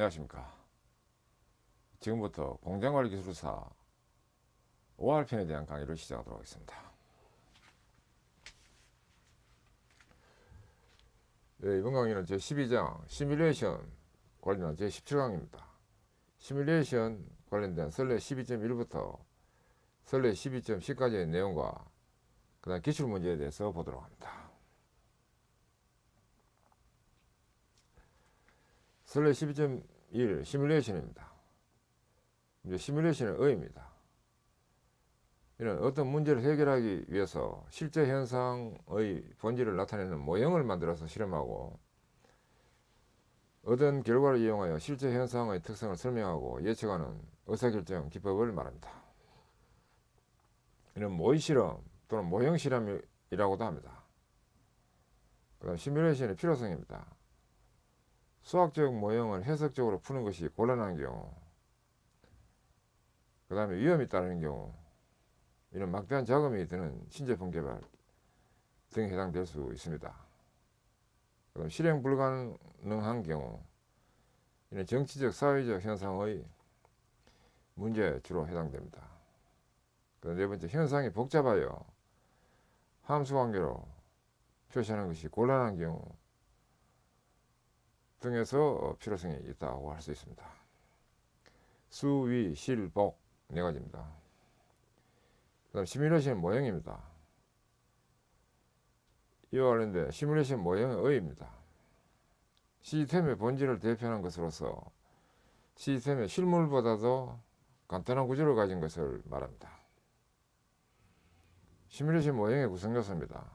안녕하십니까. 지금부터 공장관리기술사 5할편에 대한 강의를 시작하도록 하겠습니다. 네, 이번 강의는 제12장 시뮬레이션 관련한 제17강입니다. 시뮬레이션 관련된 설레 12.1부터 설레 12.10까지의 내용과 그 다음 기출문제에 대해서 보도록 합니다. 설레 12.1 시뮬레이션입니다. 이제 시뮬레이션의 의의입니다. 이는 어떤 문제를 해결하기 위해서 실제 현상의 본질을 나타내는 모형을 만들어서 실험하고 얻은 결과를 이용하여 실제 현상의 특성을 설명하고 예측하는 의사결정 기법을 말합니다. 이는 모의실험 또는 모형실험이라고도 합니다. 그 다음 시뮬레이션의 필요성입니다. 수학적 모형을 해석적으로 푸는 것이 곤란한 경우, 그 다음에 위험이 따르는 경우, 이런 막대한 자금이 드는 신제품 개발 등에 해당될 수 있습니다. 그럼 실행 불가능한 경우, 이는 정치적, 사회적 현상의 문제에 주로 해당됩니다. 네 번째, 현상이 복잡하여 함수 관계로 표시하는 것이 곤란한 경우 등에서 필요성이 있다고 할 수 있습니다. 수, 위, 실, 복 네 가지입니다. 그 다음 시뮬레이션 모형입니다. 이와 관련된 시뮬레이션 모형의 의의입니다. 시스템의 본질을 대표하는 것으로서 시스템의 실물보다도 간단한 구조를 가진 것을 말합니다. 시뮬레이션 모형의 구성 요소입니다.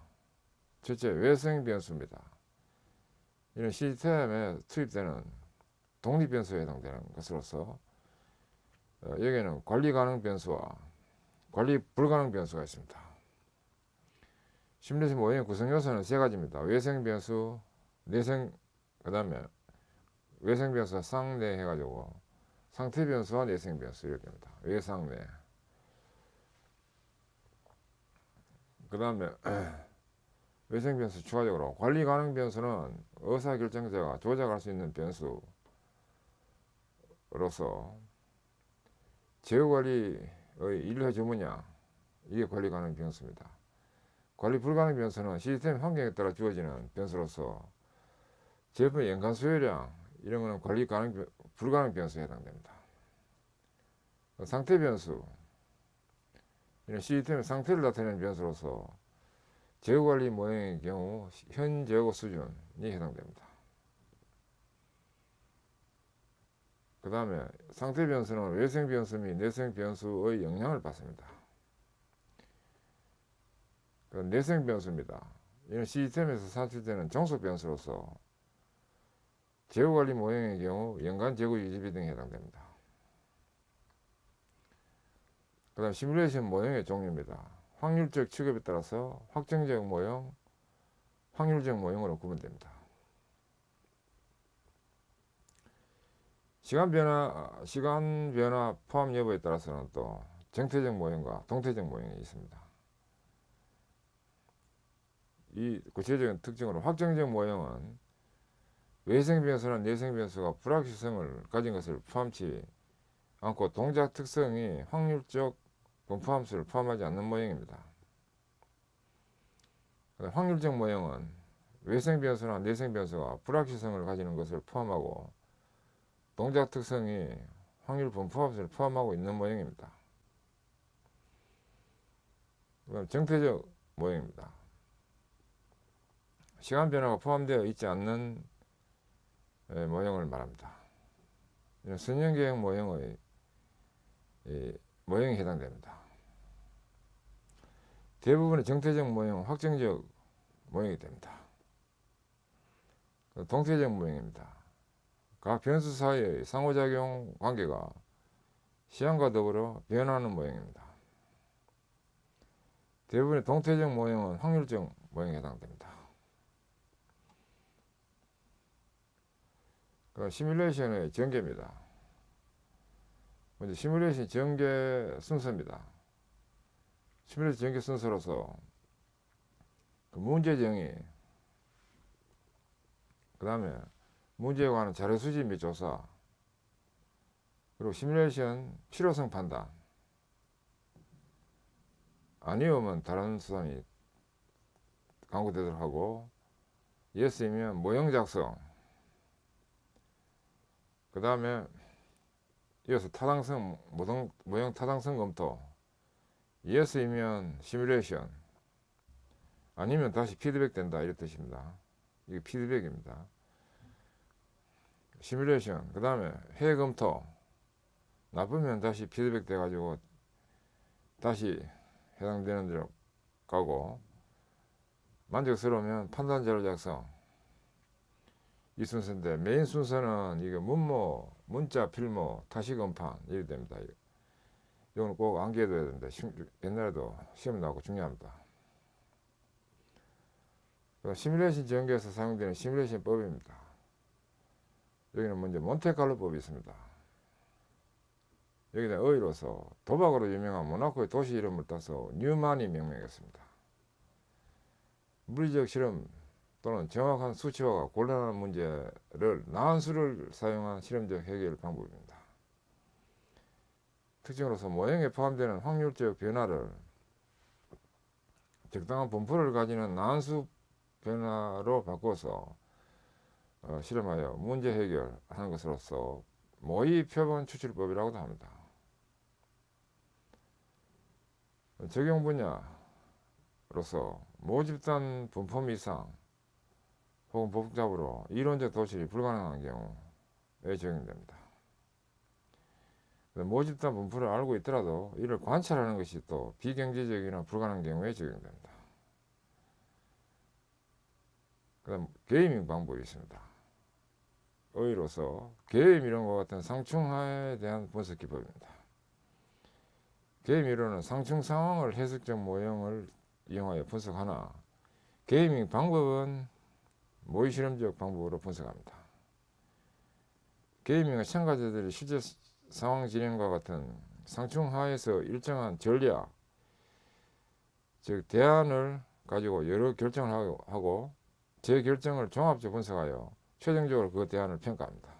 첫째, 외생 변수입니다. 이는 시스템에 투입되는 독립 변수에 해당되는 것으로서 여기에는 관리 가능 변수와 관리 불가능 변수가 있습니다. 시뮬레이션 모형의 구성 요소는 세 가지입니다. 외생 변수, 내생, 그 다음에 외생 변수와 상내 해가지고 상태 변수와 내생 변수 이렇게입니다. 외상내. 그 다음에 외생 변수 추가적으로 관리 가능 변수는 의사결정자가 조작할 수 있는 변수로서 제어관리의 일을 해주느냐, 이게 관리 가능 변수입니다. 관리 불가능 변수는 시스템 환경에 따라 주어지는 변수로서 제품의 연간 수요량 이런 것은 관리 가능 불가능 변수에 해당됩니다. 상태 변수, 이런 시스템의 상태를 나타내는 변수로서 제어관리 모형의 경우 현 제어 수준이 해당됩니다. 그 다음에 상태 변수는 외생 변수 및 내생 변수의 영향을 받습니다. 내생 변수입니다. 이는 시스템에서 산출되는 종속 변수로서 제어관리 모형의 경우 연간 재고 유지비 등에 해당됩니다. 그 다음 시뮬레이션 모형의 종류입니다. 확률적 취급에 따라서 확정적 모형, 확률적 모형으로 구분됩니다. 시간 변화 포함 여부에 따라서는 또 정태적 모형과 동태적 모형이 있습니다. 이 구체적인 특징으로 확정적 모형은 외생 변수나 내생 변수가 불확실성을 가진 것을 포함치 않고 동작 특성이 확률적 분포함수를 포함하지 않는 모형입니다. 확률적 모형은 외생 변수나 내생 변수가 불확실성을 가지는 것을 포함하고 동작 특성이 확률 분포함수를 포함하고 있는 모형입니다. 그럼 정태적 모형입니다. 시간 변화가 포함되어 있지 않는 모형을 말합니다. 선형계획 모형의 모형에 해당됩니다. 대부분의 정태적 모형은 확정적 모형이 됩니다. 동태적 모형입니다. 각 변수 사이의 상호작용 관계가 시간과 더불어 변하는 모형입니다. 대부분의 동태적 모형은 확률적 모형에 해당됩니다. 시뮬레이션의 전개입니다. 먼저 시뮬레이션 전개 순서입니다. 시뮬레이션 전개 순서로서 문제 정의, 그 다음에 문제에 관한 자료 수집 및 조사, 그리고 시뮬레이션 필요성 판단. 아니오면 다른 수단이 강구되도록 하고, 예스이면 모형 작성. 그 다음에 이어서 타당성, 모형 타당성 검토. 예스이면 시뮬레이션. 아니면 다시 피드백 된다, 이런 뜻입니다. 이게 피드백입니다. 시뮬레이션. 그 다음에 해 검토. 나쁘면 다시 피드백 돼가지고 다시 해당되는 대로 가고, 만족스러우면 판단 자료 작성. 이 순서인데, 메인 순서는 이게 문모, 문자, 필모, 타시 검판 이렇게 됩니다. 이거는 꼭 암기해둬야 된다. 옛날에도 시험 나오고 중요합니다. 시뮬레이션 전개에서 사용되는 시뮬레이션 법입니다. 여기는 먼저 몬테칼로법이 있습니다. 여기다 의의로서 도박으로 유명한 모나코의 도시 이름을 따서 뉴만이 명명했습니다. 물리적 실험 또는 정확한 수치화가 곤란한 문제를 나한수를 사용한 실험적 해결 방법입니다. 특징으로서 모형에 포함되는 확률적 변화를 적당한 분포를 가지는 나한수 변화로 바꿔서 실험하여 문제 해결하는 것으로서 모의 표본 추출법이라고도 합니다. 적용 분야로서 모집단 분포 이상 혹은 복잡으로 이론적 도출이 불가능한 경우에 적용됩니다. 모집단 분포를 알고 있더라도 이를 관찰하는 것이 또 비경제적이나 불가능한 경우에 적용됩니다. 그 다음 게이밍 방법이 있습니다. 의의로서 게임 이론과 같은 상충하에 대한 분석 기법입니다. 게임 이론은 상충 상황을 해석적 모형을 이용하여 분석하나, 게이밍 방법은 모의 실험적 방법으로 분석합니다. 게이밍은 참가자들이 실제 상황 진행과 같은 상충하에서 일정한 전략, 즉 대안을 가지고 여러 결정을 하고 제 결정을 종합적으로 분석하여 최종적으로 그 대안을 평가합니다.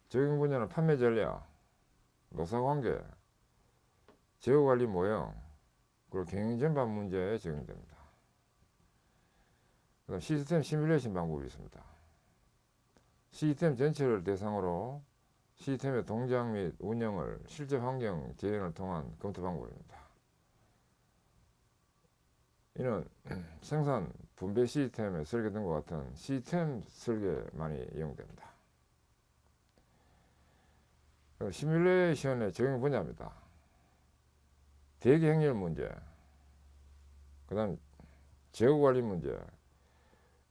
적용 분야는 판매 전략, 노사관계, 재고관리 모형, 그리고 경영 전반 문제에 적용됩니다. 그다음 시스템 시뮬레이션 방법이 있습니다. 시스템 전체를 대상으로 시스템의 동작 및 운영을 실제 환경 재현을 통한 검토 방법입니다. 이는 생산, 분배 시스템의 설계 등과 같은 시스템 설계에 많이 이용됩니다. 시뮬레이션의 적용 분야입니다. 대기 행렬 문제, 그 다음 재고관리 문제,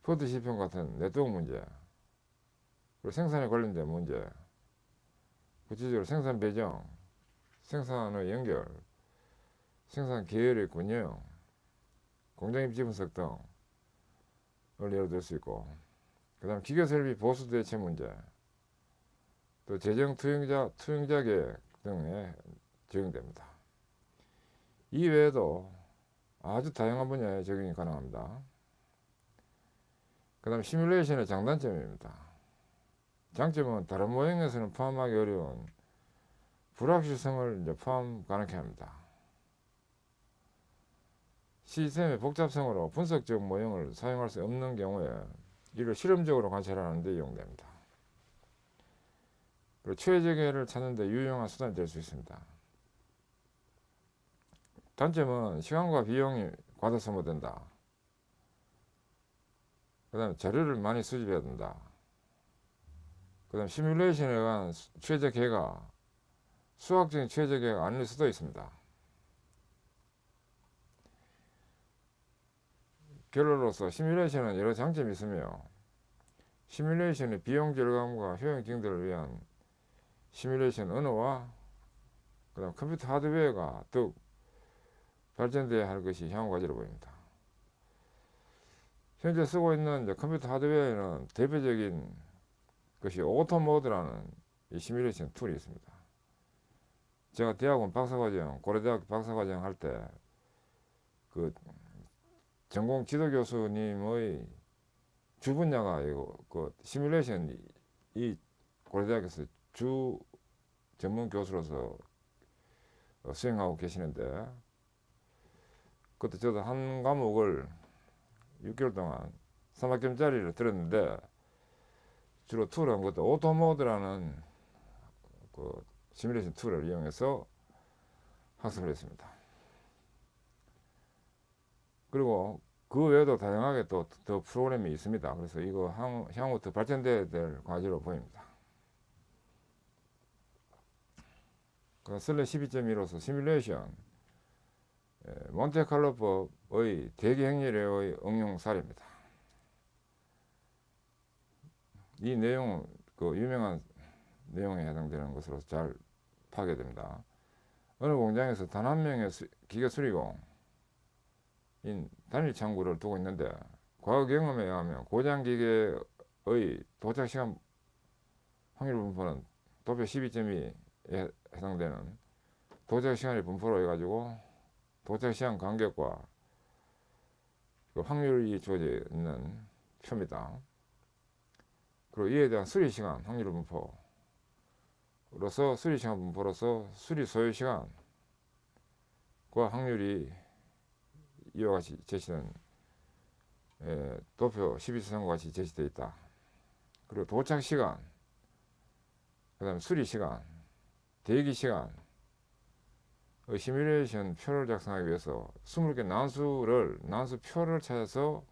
포드 시편 같은 네트워크 문제, 그리고 생산에 관련된 문제, 구체적으로 생산 배정, 생산의 연결, 생산 계열의 균형, 공장 입지 분석 등을 예로 들 수 있고, 그 다음 기계 설비 보수 대체 문제, 또 재정 투영자 계획 등에 적용됩니다. 이 외에도 아주 다양한 분야에 적용이 가능합니다. 그 다음 시뮬레이션의 장단점입니다. 장점은 다른 모형에서는 포함하기 어려운 불확실성을 포함 가능케 합니다. 시스템의 복잡성으로 분석적 모형을 사용할 수 없는 경우에 이를 실험적으로 관찰하는 데 이용됩니다. 그리고 최적의를 찾는 데 유용한 수단이 될 수 있습니다. 단점은 시간과 비용이 과다 소모된다. 그 다음에 자료를 많이 수집해야 된다. 그 다음 시뮬레이션에 의한 최적해가 수학적인 최적해가 아닐 수도 있습니다. 결론으로서 시뮬레이션은 여러 장점이 있으며, 시뮬레이션의 비용 절감과 효용 증대를 위한 시뮬레이션 언어와 그 다음 컴퓨터 하드웨어가 더욱 발전되어야 할 것이 향후 과제로 보입니다. 현재 쓰고 있는 컴퓨터 하드웨어에는 대표적인 것이 오토모드라는 이 시뮬레이션 툴이 있습니다. 제가 대학원 박사과정, 고려대학교 박사과정 할 때 그 전공 지도 교수님의 주 분야가 이거 그 시뮬레이션 이 고려대학에서 주 전문 교수로서 수행하고 계시는데, 그때 저도 한 과목을 6개월 동안 3학점짜리를 들었는데, 주로 툴을 한 것도 오토모드라는 그 시뮬레이션 툴을 이용해서 학습을 했습니다. 그리고 그 외에도 다양하게 또 더 프로그램이 있습니다. 그래서 이거 향후 더 발전돼야 될 과제로 보입니다. 그 슬래 12.1로서 시뮬레이션 몬테칼로법의 대기 행렬의 응용 사례입니다. 이 내용은 그 유명한 내용에 해당되는 것으로 잘 파괴됩니다. 어느 공장에서 단 한 명의 기계 수리공인 단일 창구를 두고 있는데, 과거 경험에 의하면 고장 기계의 도착 시간 확률 분포는 도표 12.2에 해당되는 도착 시간의 분포로 해가지고 도착 시간 간격과 그 확률이 주어져 있는 표입니다. 그리고 이에 대한 수리 시간 확률 분포로서 수리 시간 분포로서 수리 소요 시간과 확률이 이와 같이 제시된 도표 12.3과 같이 제시되어 있다. 그리고 도착 시간, 그 다음에 수리 시간, 대기 시간 시뮬레이션 표를 작성하기 위해서 20개 난수 표를 찾아서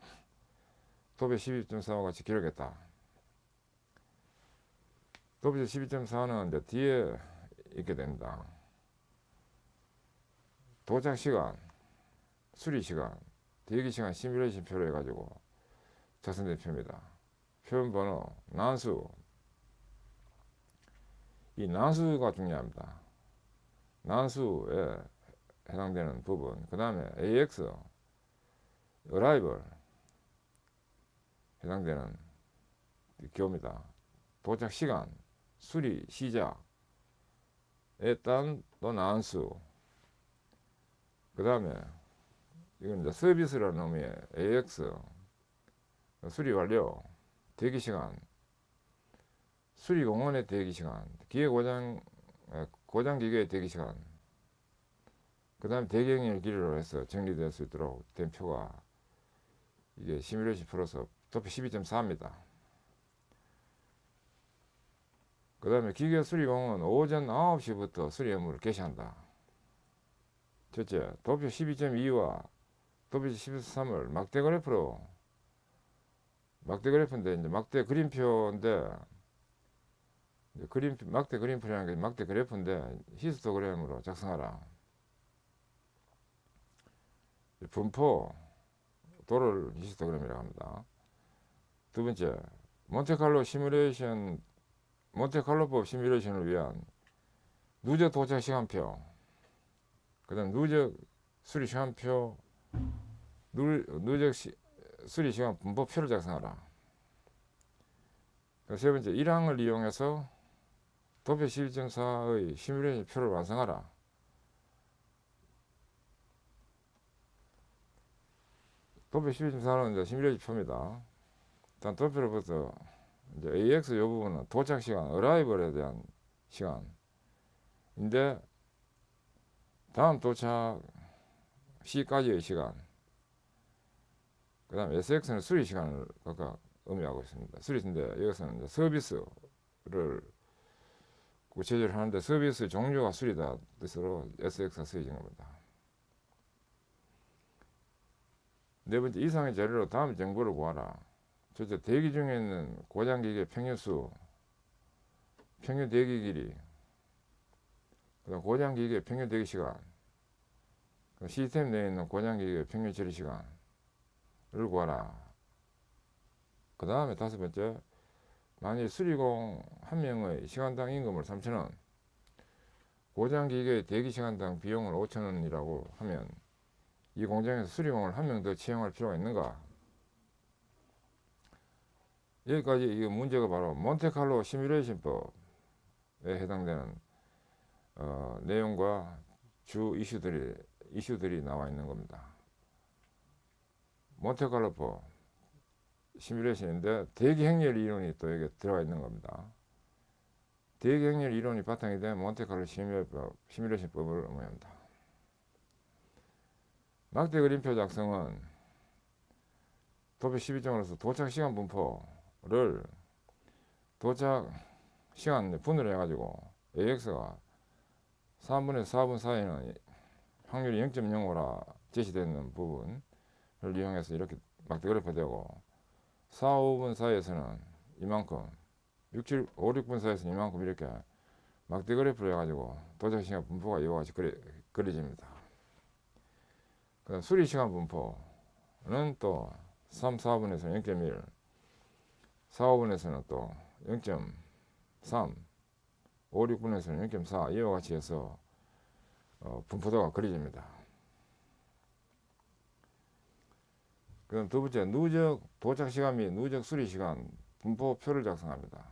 도표 12.4와 같이 기록했다. 도표 12.4는 이제 뒤에 있게 됩니다. 도착 시간, 수리 시간, 대기 시간 시뮬레이션 표로 해가지고 작성된 표입니다. 표현 번호, 난수. 이 난수가 중요합니다. 난수에 해당되는 부분, 그 다음에 AX, Arrival 해당되는 기호입니다. 도착 시간, 수리 시작에 따른 또 난수. 그 다음에 이건 이제 서비스라는 의미의 AX, 수리 완료, 대기 시간, 수리 공원의 대기 시간, 기계 고장 기계의 대기 시간, 그 다음에 대기행렬 길이로 해서 정리될 수 있도록 된 표가 이게 시뮬레이션 표로서 도표 12.4입니다. 그 다음에 기계 수리공은 오전 9시부터 수리 업무를 개시한다. 첫째, 도표 12.2와 도표 13을 막대 그래프인데 이제 막대 그림표인데, 막대 그림표라는 게 막대 그래프인데 히스토그램으로 작성하라. 분포 도를 히스토그램이라고 합니다. 두 번째, 몬테칼로법 시뮬레이션을 위한 누적 도착 시간표, 그 다음 누적 수리 시간표, 누적 수리 시간 분포표를 작성하라. 세 번째, 1항을 이용해서 도표 12.4의 시뮬레이션 표를 완성하라. 도표 12.4는 이제 시뮬레이션 표입니다. 일단 도표로부터 이제 AX 요 부분은 도착 시간, 어라이벌에 대한 시간인데, 다음 도착 시까지의 시간, 그 다음 SX는 수리 시간을 각각 의미하고 있습니다. 수리인데 여기서는 이제 서비스를 구체적으로 하는데, 서비스 종류가 수리다 뜻으로 SX가 쓰여진 겁니다. 네 번째, 이상의 자료로 다음 정보를 구하라. 첫째, 대기 중에 있는 고장기계 평균수, 평균 대기 길이, 그다음 고장기계 평균 대기 시간, 시스템 내에 있는 고장기계 평균 처리 시간을 구하라. 그 다음에 다섯 번째, 만약 수리공 한 명의 시간당 임금을 3,000원, 고장기계의 대기 시간당 비용을 5,000원이라고 하면 이 공장에서 수리공을 한 명 더 채용할 필요가 있는가? 여기까지 이 문제가 바로 몬테칼로 시뮬레이션법에 해당되는 내용과 주 이슈들이 나와 있는 겁니다. 몬테칼로법 시뮬레이션인데 대기 행렬 이론이 또 여기 들어가 있는 겁니다. 대기 행렬 이론이 바탕이 된 몬테카를로 시뮬레이션법을 의미합니다. 막대 그림표 작성은 도표 12점으로서 도착 시간 분포를 도착 시간 분을 해가지고 AX가 3분에서 4분 사이는 확률이 0.05라 제시되는 부분을 이용해서 이렇게 막대 그래프 되고 4, 5분 사이에서는 이만큼 6, 7, 5, 6분 사이에서는 이만큼 이렇게 막대 그래프를 해가지고 도착 시간 분포가 이와 같이 그려집니다. 그다음 수리 시간 분포는 또 3, 4분에서는 0.1, 4, 5분에서는 또 0.3, 5, 6분에서는 0.4 이와 같이 해서 분포도가 그려집니다. 그럼 두 번째, 누적 도착 시간 및 누적 수리 시간 분포표를 작성합니다.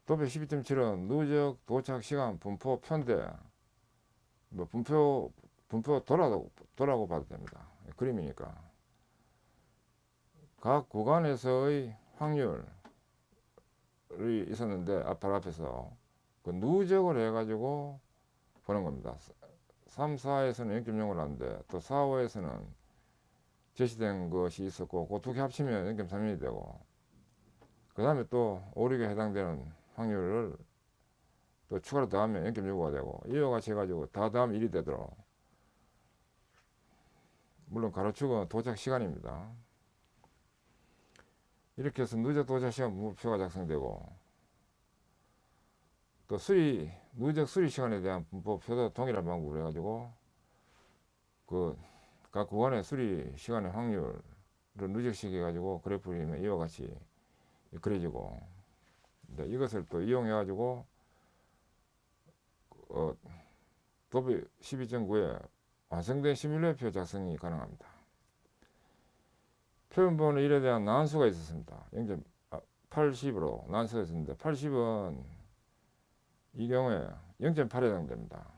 도표 12.7은 누적 도착 시간 분포표인데 분표 도라고 봐도 됩니다. 그림이니까 각 구간에서의 확률이 있었는데 바로 앞에서 그 누적을 해가지고 보는 겁니다. 3, 4에서는 0.0을 하는데 또 4, 5에서는 제시된 것이 있었고 그 두 개 합치면 0.3이 되고 그 다음에 또 5, 6에 해당되는 확률을 또 추가로 더하면 0.65가 되고 이와 같이 해가지고 다 더하면 1이 되도록, 물론 가로축은 도착 시간입니다. 이렇게 해서 누적 도착 시간 분포표가 작성되고 또 누적 수리 시간에 대한 분포표도 동일한 방법으로 해가지고 각 구간의 수리 시간의 확률을 누적시켜 해가지고 그래프를 이와 같이 그려지고, 이것을 또 이용해 가지고 도표 12.9에 완성된 시뮬레이션 작성이 가능합니다. 표현번호 1에 대한 난수가 있었습니다. 0.80으로 난수가 있었는데 80은 이 경우에 0.8에 해당됩니다.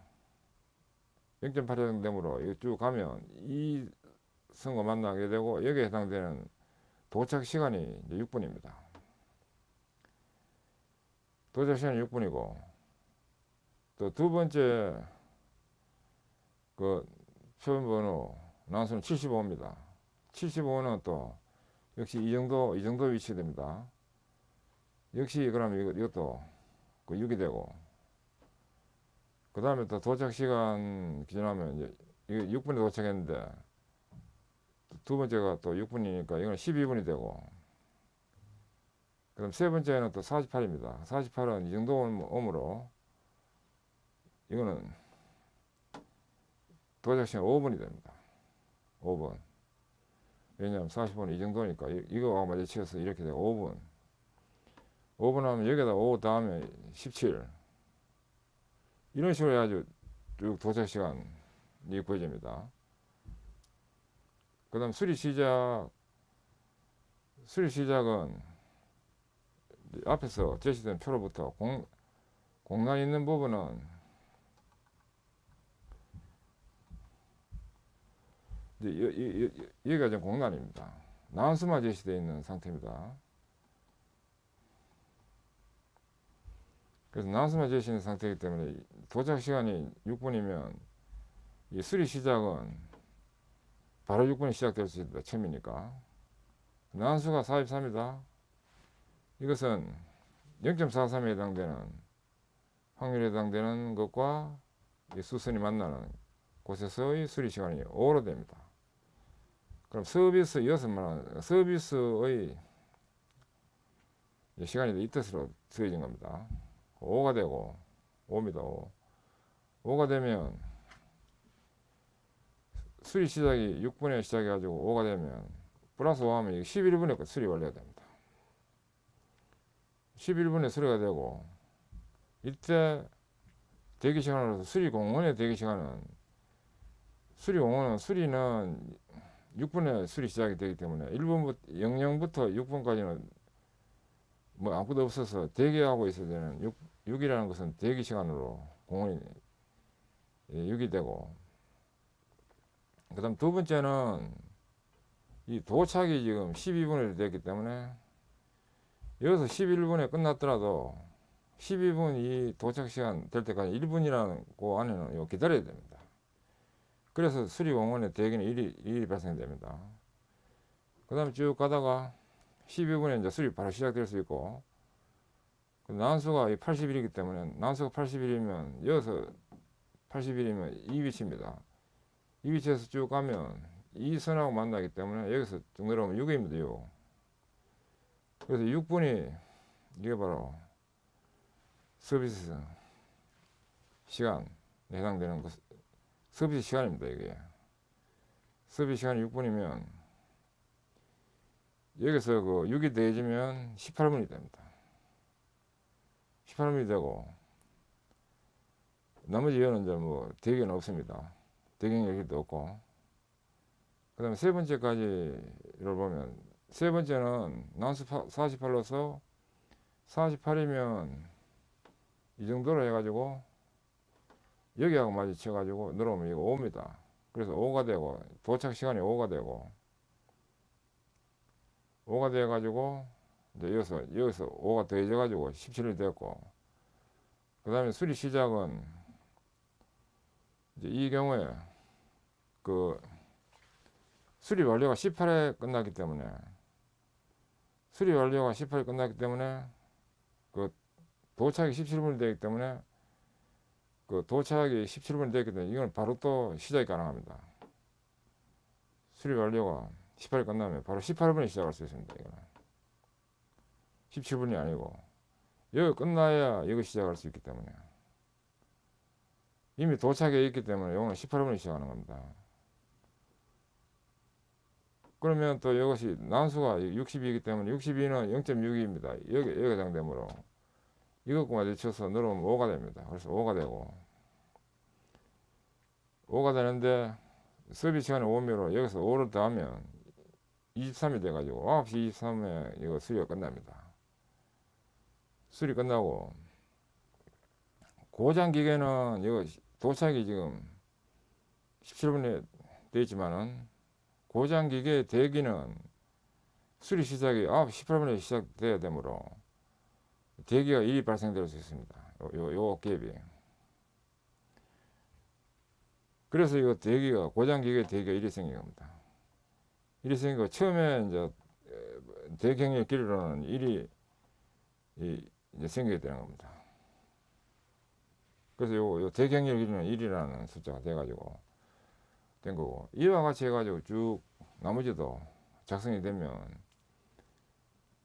0.8에 해당되므로 이거 쭉 가면 이 선거 만나게 되고 여기에 해당되는 도착 시간이 이제 6분입니다. 도착 시간이 6분이고 또 두 번째 그 표현번호 난수는 75입니다. 75는 또 역시 이 정도 위치됩니다. 역시 그러면 이것도 그 6이 되고 그 다음에 또 도착 시간 기준하면 이제 이거 6분에 도착했는데 두 번째가 또 6분이니까 이건 12분이 되고, 그럼 세 번째는 또 48입니다. 48은 이 정도 오므로 이거는 도착 시간 5분이 됩니다. 5분. 왜냐하면 40분은 이 정도니까 이거하고 맞춰서 이렇게 되고 5분. 5분 하면 여기다 5 다음에 17. 이런 식으로 해가지고 쭉 도착 시간이 구해집니다. 그 다음 수리 시작은 앞에서 제시된 표로부터 공간 있는 부분은 여기가 지금 공간입니다. 난수만 제시되어 있는 상태입니다. 그래서 난수만 제시되어 있는 상태이기 때문에 도착 시간이 6분이면 이 수리 시작은 바로 6분에 시작될 수 있다. 처음이니까. 난수가 43이다. 이것은 0.43에 해당되는 확률에 해당되는 것과 이 수선이 만나는 곳에서의 수리 시간이 5로 됩니다. 그럼 서비스 6만 서비스의 시간이 이 뜻으로 쓰여진 겁니다. 5가 되고 5입니다. 5가 되면 수리 시작이 6분에 시작해가지고 5가 되면 플러스 5하면 11분에 수리 완료가 됩니다. 11분에 수리가 되고 이때 대기 시간으로서 수리 공원의 대기 시간은 수리는 6분에 수리 시작이 되기 때문에 00부터 6분까지는 뭐 아무것도 없어서 대기하고 있어야 되는 6이라는 것은 대기 시간으로 공원이 6이 되고, 그 다음 두 번째는 이 도착이 지금 12분에 됐기 때문에 여기서 11분에 끝났더라도 12분 이 도착 시간 될 때까지 1분이라는 그 안에는 이거 기다려야 됩니다. 그래서 수리공원의 대기는 일이 발생됩니다. 그 다음에 쭉 가다가 12분에 이제 수리 바로 시작될 수 있고, 난수가 80일이기 때문에 난수가 80일이면 여기서 80일이면 이 위치입니다. 이 위치에서 쭉 가면 이 선하고 만나기 때문에 여기서 쭉 내려오면 6입니다. 6. 그래서 6분이 이게 바로 서비스 시간에 해당되는 서비스 시간입니다. 이게 서비스 시간이 6분이면 여기서 그 6이 더해지면 18분이 됩니다. 18분이 되고 나머지 이거는 이제 뭐 대기는 없습니다. 대기는 여기도 없고, 그 다음에 세 번째까지를 보면 세 번째는 난수 48로서 48이면 이 정도로 해가지고 여기하고 마주쳐가지고 내려오면 이거 5입니다. 그래서 5가 되고 도착 시간이 5가 되고 5가 돼가지고 이제 여기서 5가 더해져가지고 17이 됐고, 그 다음에 수리 시작은 이제 이 경우에 그 수리 완료가 18에 끝났기 때문에 수리 완료가 18에 끝났기 때문에 그 도착이 17분이 되기 때문에 그 도착이 17분이 되기 때문에 이건 바로 또 시작이 가능합니다. 수리 완료가 18에 끝나면 바로 18분에 시작할 수 있습니다. 이거는 17분이 아니고 여기 끝나야 여기 시작할 수 있기 때문에 이미 도착해 있기 때문에 이거는 18분에 시작하는 겁니다. 그러면 또 이것이 난수가 62이기 때문에 62는 0.6입니다. 여기 해당되므로 이것과 마주쳐서 내려오면 5가 됩니다. 그래서 5가 되고 5가 되는데 서비스 시간이 5미로 여기서 5를 더하면 23이 돼가지고 9시 23분에 이거 수리가 끝납니다. 수리 끝나고 고장 기계는 이거 도착이 지금 17분에 되어 있지만은 고장 기계 대기는 수리 시작이 9시 18분에 시작돼야 되므로 대기가 일이 발생될 수 있습니다. 요 갭이. 그래서 이거 대기가 고장 기계 대기가 일이 생긴 겁니다. 일이 생기고 처음에 이제 대경의 길이로는 일이 이제 생기게 되는 겁니다. 그래서 요 대경의 길이는 1이라는 숫자가 돼가지고 된 거고, 이와 같이 해가지고 쭉 나머지도 작성이 되면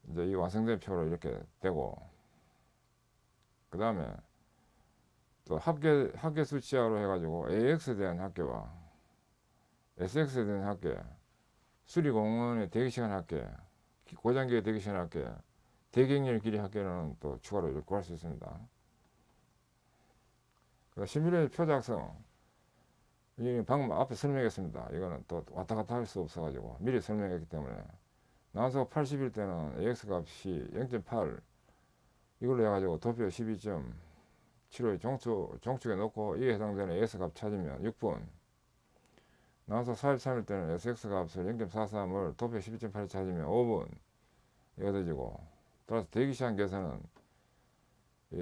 이제 이 완성된 표로 이렇게 되고, 그 다음에 또 합계 수치화로 해가지고 AX에 대한 합계와 SX에 대한 합계, 수리공원의 대기시간 합계, 고장기의 대기시간 합계, 대경열 길이 합계는 또 추가로 이렇게 구할 수 있습니다. 시뮬레이션 표 작성, 이 방금 앞에 설명했습니다. 이거는 또 왔다 갔다 할 수 없어가지고 미리 설명했기 때문에 난수가 80일 때는 AX 값이 0.8 이걸로 해가지고 도표 12.75 종축에 놓고 이에 해당되는 AX 값 찾으면 6분, 난수 43일 때는 SX 값을 0.43을 도표 12.8에 찾으면 5분 이거 되지고, 따라서 대기시간 계산은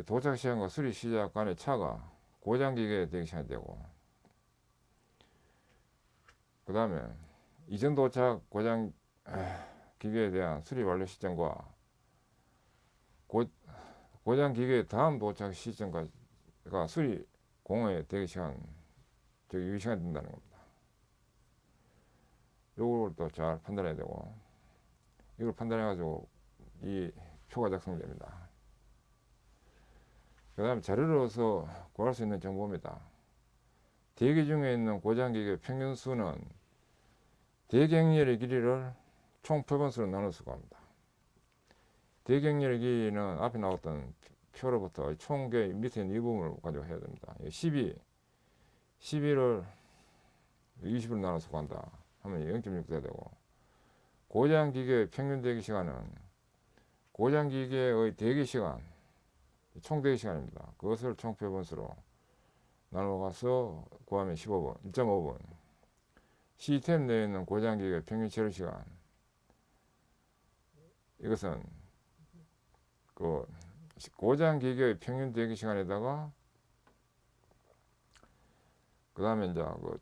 도착 시간과 수리 시작 간의 차가 고장기계의 대기시간이 되고, 그 다음에 이전 도착 고장 기계에 대한 수리 완료 시점과 고장 기계의 다음 도착 시점까지가 수리 공허의 대기 시간, 즉 유효 시간이 된다는 겁니다. 요걸 또 잘 판단해야 되고, 이걸 판단해 가지고 이 표가 작성됩니다. 그 다음에 자료로서 구할 수 있는 정보입니다. 대기 중에 있는 고장기계 평균 수는 대경열의 길이를 총 표본수로 나눌 수가 합니다. 대경열의 길이는 앞에 나왔던 표로부터 총계 밑에 있는 이 부분을 가지고 해야 됩니다. 12를 20으로 나눠서 간다 하면 0.6 돼야 되고, 고장기계의 평균 대기시간은 고장기계의 대기시간, 총 대기시간입니다. 그것을 총 표본수로 나눠가서 구하면 15분, 1.5분. 시스템 내에 있는 고장기계의 평균 체류 시간, 이것은 그 고장기계의 평균 대기 시간에다가 그 다음에 이제 그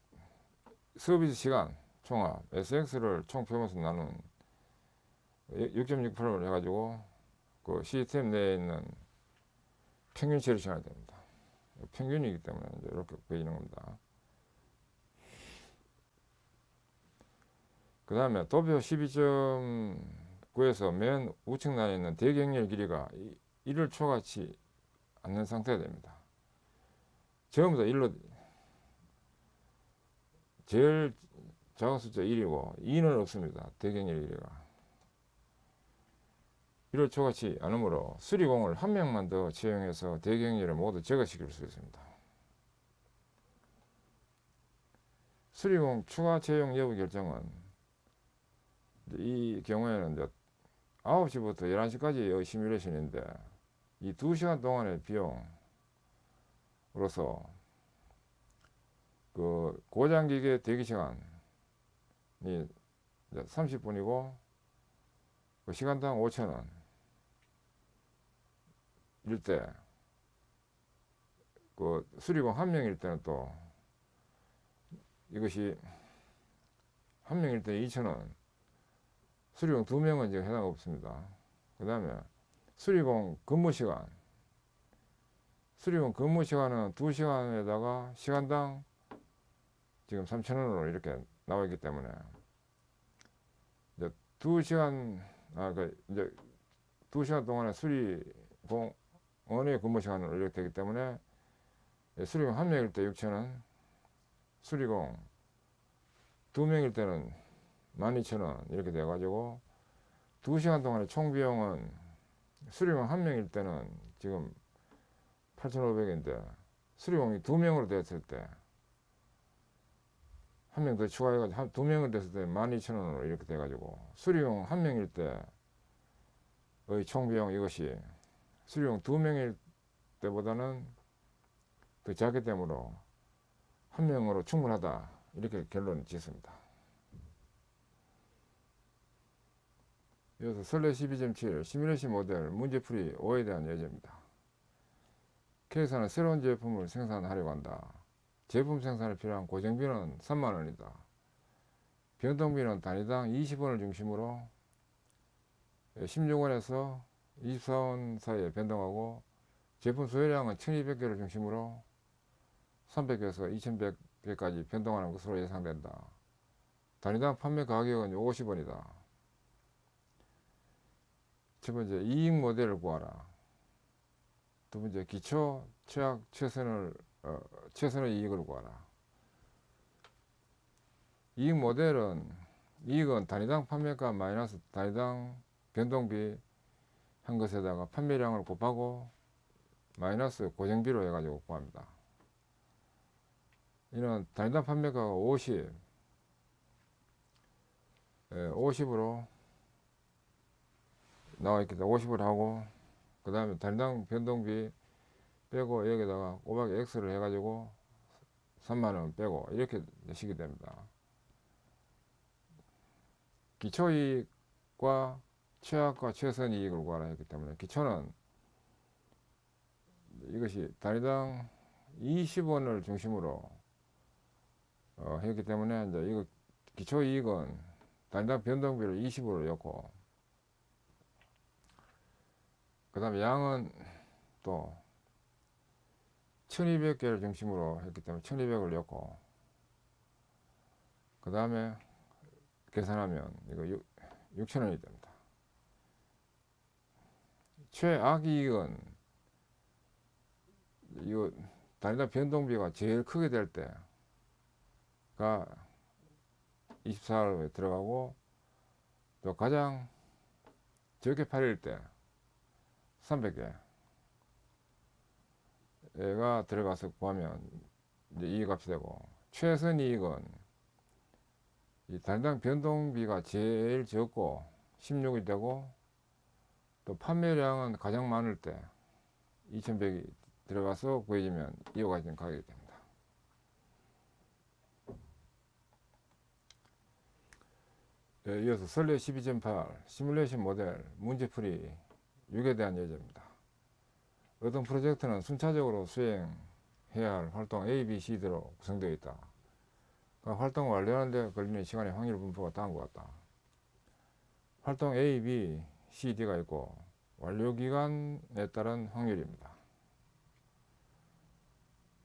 서비스 시간 총합 SX를 총 표면서 나눈 6.68을 해가지고 그 시스템 내에 있는 평균 체류 시간이 됩니다. 평균이기 때문에 이제 이렇게 보이는 겁니다. 그 다음에 도표 12.9에서 맨 우측란에 있는 대경렬 길이가 1을 초과하지 않는 상태가 됩니다. 전부 다 1로, 제일 작은 숫자 1이고 2는 없습니다. 대경렬 길이가 1을 초과하지 않으므로 수리공을 한 명만 더 채용해서 대경렬을 모두 제거시킬 수 있습니다. 수리공 추가 채용 여부 결정은 이 경우에는 이제 9시부터 11시까지 시뮬레이션인데 이 2시간 동안의 비용으로서 그 고장기계 대기 시간이 30분이고 그 시간당 5,000원 일 때 그 수리공 한 명일 때는 또 이것이 한 명일 때 2,000원, 수리공 2명은 지금 해당 없습니다. 그 다음에 수리공 근무 시간, 수리공 근무 시간은 2시간에다가 시간당 지금 3,000원으로 이렇게 나와 있기 때문에 이제 2시간 이제 2시간 동안에 수리공원의 근무 시간을 이렇게 되기 때문에 수리공 한 명일 때 6,000원, 수리공 2명일 때는 12,000원 이렇게 돼가지고 2시간 동안의 총 비용은 수리공 한 명일 때는 지금 8,500인데 수리공이 2명으로 됐을 때 한 명 더 추가해가지고 2명으로 됐을 때 12,000원으로 이렇게 돼가지고 수리공 한 명일 때의 총 비용 이것이 수리공 2명일 때보다는 더 작기 때문에 한 명으로 충분하다 이렇게 결론을 짓습니다. 이어서 설레 12.7 시뮬레이션 모델 문제풀이 5에 대한 예제입니다. K사는 새로운 제품을 생산하려고 한다. 제품 생산에 필요한 고정비는 30,000원이다. 변동비는 단위당 20원을 중심으로 16원에서 24원 사이에 변동하고 제품 소요량은 1200개를 중심으로 300개에서 2100개까지 변동하는 것으로 예상된다. 단위당 판매 가격은 50원이다. 첫 번째, 이익 모델을 구하라. 두 번째, 기초, 최악, 최선의 이익을 구하라. 이익 모델은 이익은 단위당 판매가 마이너스 단위당 변동비 한 것에다가 판매량을 곱하고 마이너스 고정비로 해가지고 구합니다. 이는 단위당 판매가가 50으로 나와 있기 때문에 50을 하고 그 다음에 단위당 변동비 빼고 여기다가 곱하기 x를 해가지고 30,000원 빼고 이렇게 식이 됩니다. 기초이익과 최악과 최선이익을 구하라 했기 때문에 기초는 이것이 단위당 20원을 중심으로 했기 때문에 이제 이거 기초이익은 단위당 변동비를 20으로 넣고 그 다음에 양은 또 1200개를 중심으로 했기 때문에 1200을 넣고 그 다음에 계산하면 이거 6,000원이 됩니다. 최악이익은 이거 단위당 변동비가 제일 크게 될 때가 24로 들어가고 또 가장 적게 팔릴 때 300개가 들어가서 구하면 이제 이익값이 되고 최선이익은 이 단위당 변동비가 제일 적고 16이 되고 또 판매량은 가장 많을 때 2,100이 들어가서 구해지면 이와 같은 가격이 됩니다. 이어서 설레 12.8 시뮬레이션 모델 문제풀이 6에 대한 예제입니다. 어떤 프로젝트는 순차적으로 수행해야 할 활동 A, B, C대로 구성되어 있다. 그러니까 활동을 완료하는 데 걸리는 시간의 확률 분포가 다음과 같다. 활동 A, B, C, D가 있고 완료 기간에 따른 확률입니다.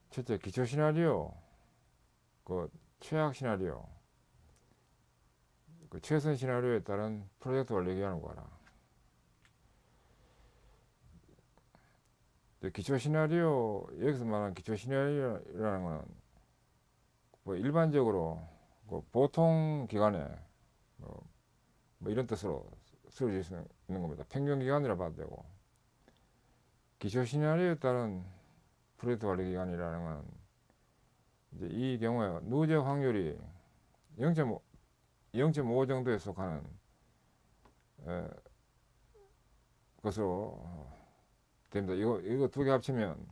첫째, 기초 시나리오, 그 최악 시나리오, 그 최선 시나리오에 따른 프로젝트 완료 기간을 구하라. 기초 시나리오, 여기서 말하는 기초 시나리오라는 것은 뭐 일반적으로 그 보통 기간에 뭐 이런 뜻으로 쓰여질 수 있는 겁니다. 평균 기간이라 봐도 되고, 기초 시나리오에 따른 프로젝트 완료 기간이라는 건 이제 이 경우에 누적 확률이 0.5 정도에 속하는 것으로 됩니다. 이거 두 개 합치면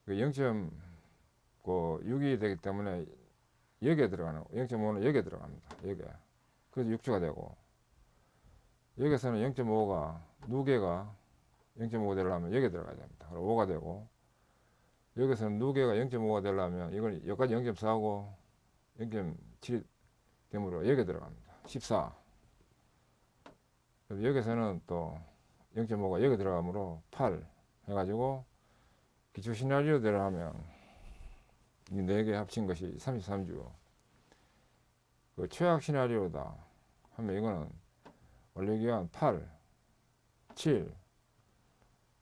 0.6이 되기 때문에 여기에 들어가는 0.5는 여기에 들어갑니다. 여기에. 그래서 6주가 되고, 여기서는 0.5가 누계가 0.5 되려면 여기에 들어가야 됩니다. 그럼 5가 되고, 여기서는 누계가 0.5가 되려면 이걸 여기까지 0.4하고 0.7이 되므로 여기에 들어갑니다. 14. 여기서는 또 0.5가 여기 들어가므로 8 해가지고 기초 시나리오대로 하면 이 4개 합친 것이 33주. 그 최악 시나리오다 하면 이거는 완료기간 8, 7,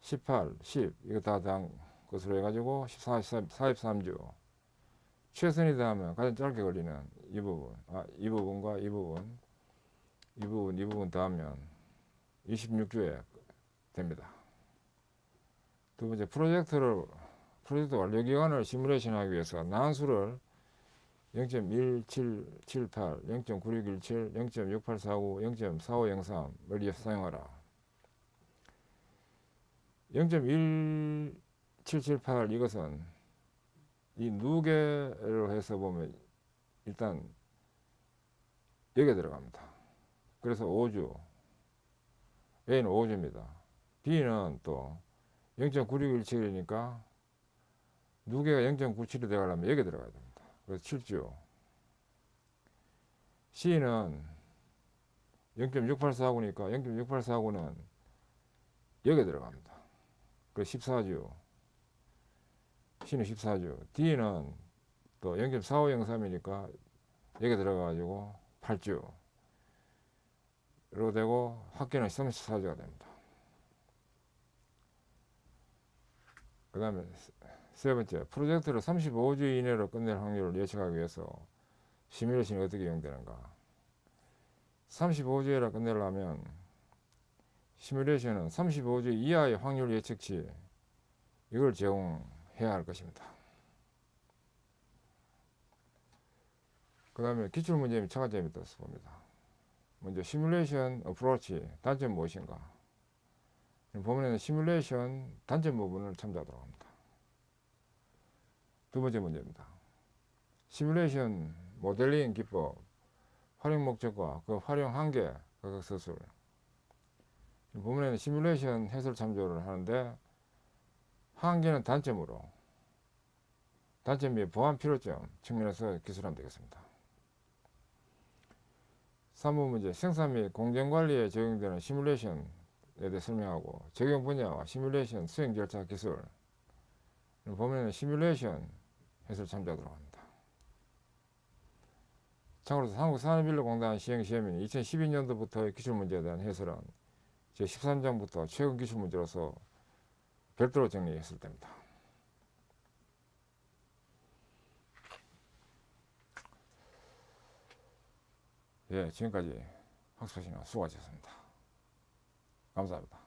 18, 10 이거 다 한 것으로 해가지고 43주. 최선이다 하면 가장 짧게 걸리는 이 부분, 이 부분과 이 부분, 이 부분 다 하면 26주에 됩니다. 두 번째, 프로젝트 완료 기간을 시뮬레이션 하기 위해서 난수를 0.1778, 0.9617, 0.6849, 0.4503을 사용하라. 0.1778 이것은 이 누계로 해서 보면 일단 여기에 들어갑니다. 그래서 5주, A는 5주입니다. B는 또 0.9617이니까 누계가 0.97이 되어가려면 여기에 들어가야 됩니다. 그래서 7주. C는 0.6849니까 0.6849는 여기에 들어갑니다. 그래서 14주. C는 14주. D는 또 0.4503이니까 여기에 들어가가지고 8주. 로 되고 합계는 34주가 됩니다. 그 다음에 세 번째, 프로젝트를 35주 이내로 끝낼 확률을 예측하기 위해서 시뮬레이션이 어떻게 이용되는가. 35주에라 끝내려면 시뮬레이션은 35주 이하의 확률 예측치 이걸 제공해야 할 것입니다. 그 다음에 기출문제 및 차가점이 떠서 봅니다. 먼저 시뮬레이션 어프로치, 단점 무엇인가. 보면에는 시뮬레이션 단점 부분을 참조하도록 합니다. 두 번째 문제입니다. 시뮬레이션 모델링 기법, 활용 목적과 그 활용 한계, 각각 서술. 보면에는 시뮬레이션 해설 참조를 하는데 한계는 단점으로, 단점 및 보완 필요점 측면에서 기술하면 되겠습니다. 3번 문제, 생산 및 공정관리에 적용되는 시뮬레이션에 대해 설명하고 적용 분야와 시뮬레이션 수행 절차 기술. 보면은 시뮬레이션 해설 참조하도록 합니다. 참고로 한국산업인력공단 시행시험인 2012년도부터의 기출문제에 대한 해설은 제13장부터 최근 기출문제로서 별도로 정리했을 때입니다. 예, 지금까지 학습하시느라 수고하셨습니다. 감사합니다.